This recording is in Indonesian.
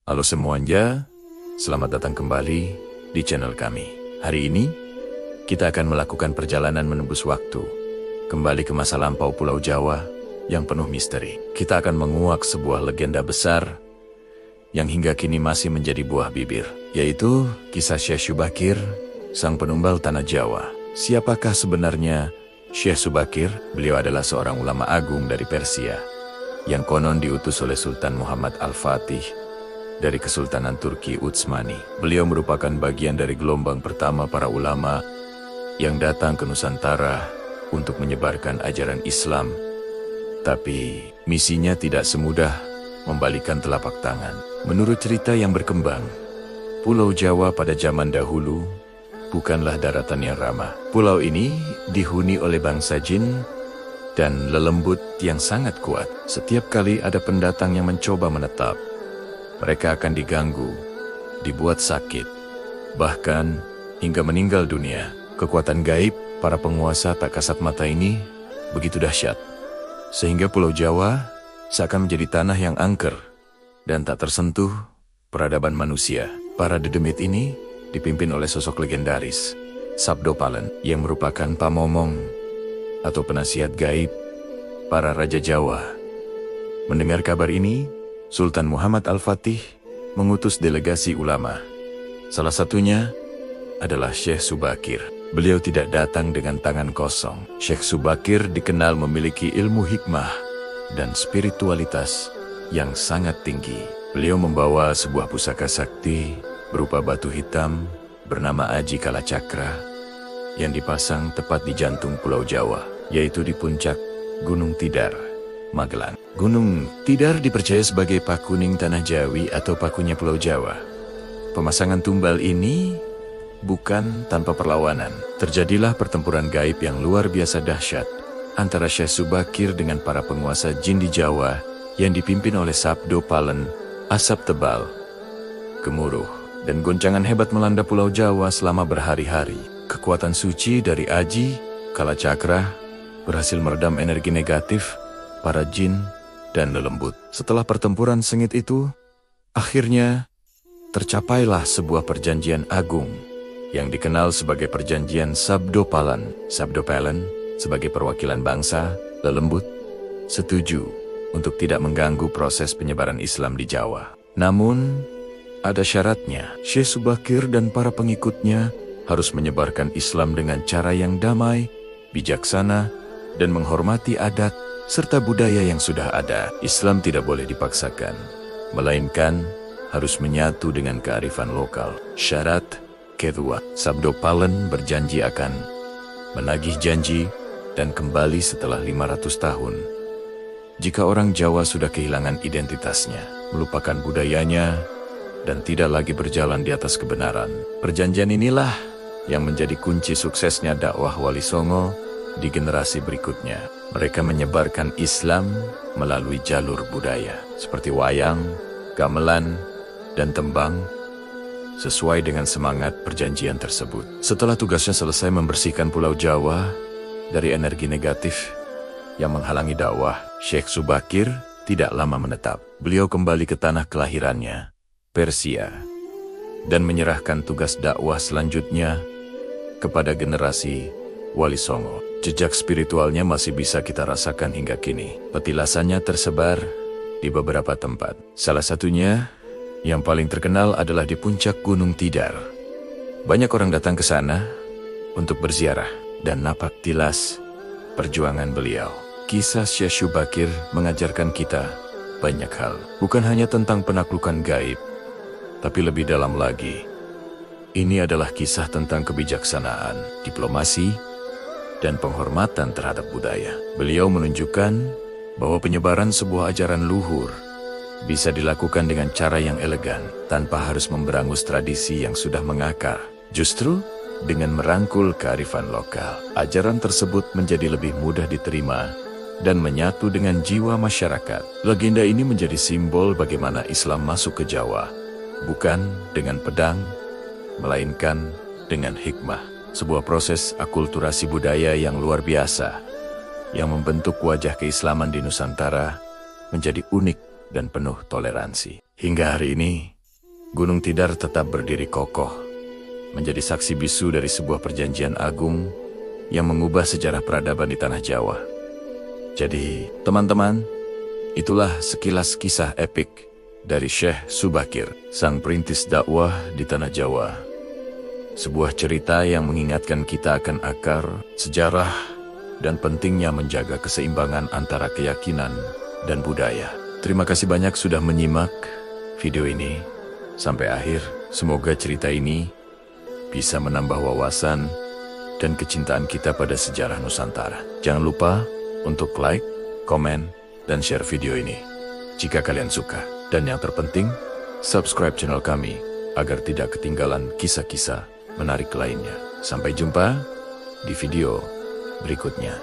Halo semuanya, selamat datang kembali di channel kami. Hari ini, kita akan melakukan perjalanan menembus waktu, kembali ke masa lampau Pulau Jawa yang penuh misteri. Kita akan menguak sebuah legenda besar yang hingga kini masih menjadi buah bibir, yaitu kisah Syekh Syubakir, sang penumbal tanah Jawa. Siapakah sebenarnya Syekh Syubakir? Beliau adalah seorang ulama agung dari Persia, yang konon diutus oleh Sultan Muhammad Al-Fatih dari Kesultanan Turki Utsmani. Beliau merupakan bagian dari gelombang pertama para ulama yang datang ke Nusantara untuk menyebarkan ajaran Islam. Tapi misinya tidak semudah membalikan telapak tangan. Menurut cerita yang berkembang, Pulau Jawa pada zaman dahulu bukanlah daratan yang ramah. Pulau ini dihuni oleh bangsa jin dan lelembut yang sangat kuat. Setiap kali ada pendatang yang mencoba menetap, mereka akan diganggu, dibuat sakit, bahkan hingga meninggal dunia. Kekuatan gaib para penguasa tak kasat mata ini begitu dahsyat, sehingga Pulau Jawa seakan menjadi tanah yang angker dan tak tersentuh peradaban manusia. Para dedemit ini dipimpin oleh sosok legendaris, Sabdo Palen, yang merupakan pamomong atau penasihat gaib para raja Jawa. Mendengar kabar ini, Sultan Muhammad Al-Fatih mengutus delegasi ulama. Salah satunya adalah Syekh Syubakir. Beliau tidak datang dengan tangan kosong. Syekh Syubakir dikenal memiliki ilmu hikmah dan spiritualitas yang sangat tinggi. Beliau membawa sebuah pusaka sakti berupa batu hitam bernama Aji Kalacakra yang dipasang tepat di jantung Pulau Jawa, yaitu di puncak Gunung Tidar, Magelang. Gunung Tidar dipercaya sebagai pakuning tanah Jawi atau pakunya Pulau Jawa. Pemasangan tumbal ini bukan tanpa perlawanan. Terjadilah pertempuran gaib yang luar biasa dahsyat antara Syekh Syubakir dengan para penguasa jin di Jawa yang dipimpin oleh Sabdo Palen. Asap tebal, gemuruh, dan goncangan hebat melanda Pulau Jawa selama berhari-hari. Kekuatan suci dari Aji Kalacakra berhasil meredam energi negatif para jin dan lelembut. Setelah pertempuran sengit itu, akhirnya tercapailah sebuah perjanjian agung yang dikenal sebagai perjanjian Sabdo Palen. Sabdo Palen sebagai perwakilan bangsa lelembut setuju untuk tidak mengganggu proses penyebaran Islam di Jawa. Namun, ada syaratnya. Syekh Syubakir dan para pengikutnya harus menyebarkan Islam dengan cara yang damai, bijaksana, dan menghormati adat serta budaya yang sudah ada. Islam tidak boleh dipaksakan, melainkan harus menyatu dengan kearifan lokal. Syarat kedua, Sabdo Palen berjanji akan menagih janji dan kembali setelah 500 tahun. Jika orang Jawa sudah kehilangan identitasnya, melupakan budayanya, dan tidak lagi berjalan di atas kebenaran. Perjanjian inilah yang menjadi kunci suksesnya dakwah Wali Songo di generasi berikutnya. Mereka menyebarkan Islam melalui jalur budaya, seperti wayang, gamelan, dan tembang, sesuai dengan semangat perjanjian tersebut. Setelah tugasnya selesai membersihkan Pulau Jawa dari energi negatif yang menghalangi dakwah, Syekh Syubakir tidak lama menetap. Beliau kembali ke tanah kelahirannya, Persia, dan menyerahkan tugas dakwah selanjutnya kepada generasi Wali Songo. Jejak spiritualnya masih bisa kita rasakan hingga kini. Petilasannya tersebar di beberapa tempat. Salah satunya yang paling terkenal adalah di puncak Gunung Tidar. Banyak orang datang ke sana untuk berziarah dan napak tilas perjuangan beliau. Kisah Syekh Syubakir mengajarkan kita banyak hal. Bukan hanya tentang penaklukan gaib, tapi lebih dalam lagi. Ini adalah kisah tentang kebijaksanaan, diplomasi, dan penghormatan terhadap budaya. Beliau menunjukkan bahwa penyebaran sebuah ajaran luhur bisa dilakukan dengan cara yang elegan, tanpa harus memberangus tradisi yang sudah mengakar. Justru dengan merangkul kearifan lokal, ajaran tersebut menjadi lebih mudah diterima dan menyatu dengan jiwa masyarakat. Legenda ini menjadi simbol bagaimana Islam masuk ke Jawa, bukan dengan pedang, melainkan dengan hikmah. Sebuah proses akulturasi budaya yang luar biasa, yang membentuk wajah keislaman di Nusantara menjadi unik dan penuh toleransi. Hingga hari ini, Gunung Tidar tetap berdiri kokoh, menjadi saksi bisu dari sebuah perjanjian agung yang mengubah sejarah peradaban di tanah Jawa. Jadi, teman-teman, itulah sekilas kisah epik dari Syekh Subakir, sang perintis dakwah di tanah Jawa. Sebuah cerita yang mengingatkan kita akan akar, sejarah, dan pentingnya menjaga keseimbangan antara keyakinan dan budaya. Terima kasih banyak sudah menyimak video ini sampai akhir. Semoga cerita ini bisa menambah wawasan dan kecintaan kita pada sejarah Nusantara. Jangan lupa untuk like, komen, dan share video ini jika kalian suka. Dan yang terpenting, subscribe channel kami agar tidak ketinggalan kisah-kisah menarik lainnya. Sampai jumpa di video berikutnya.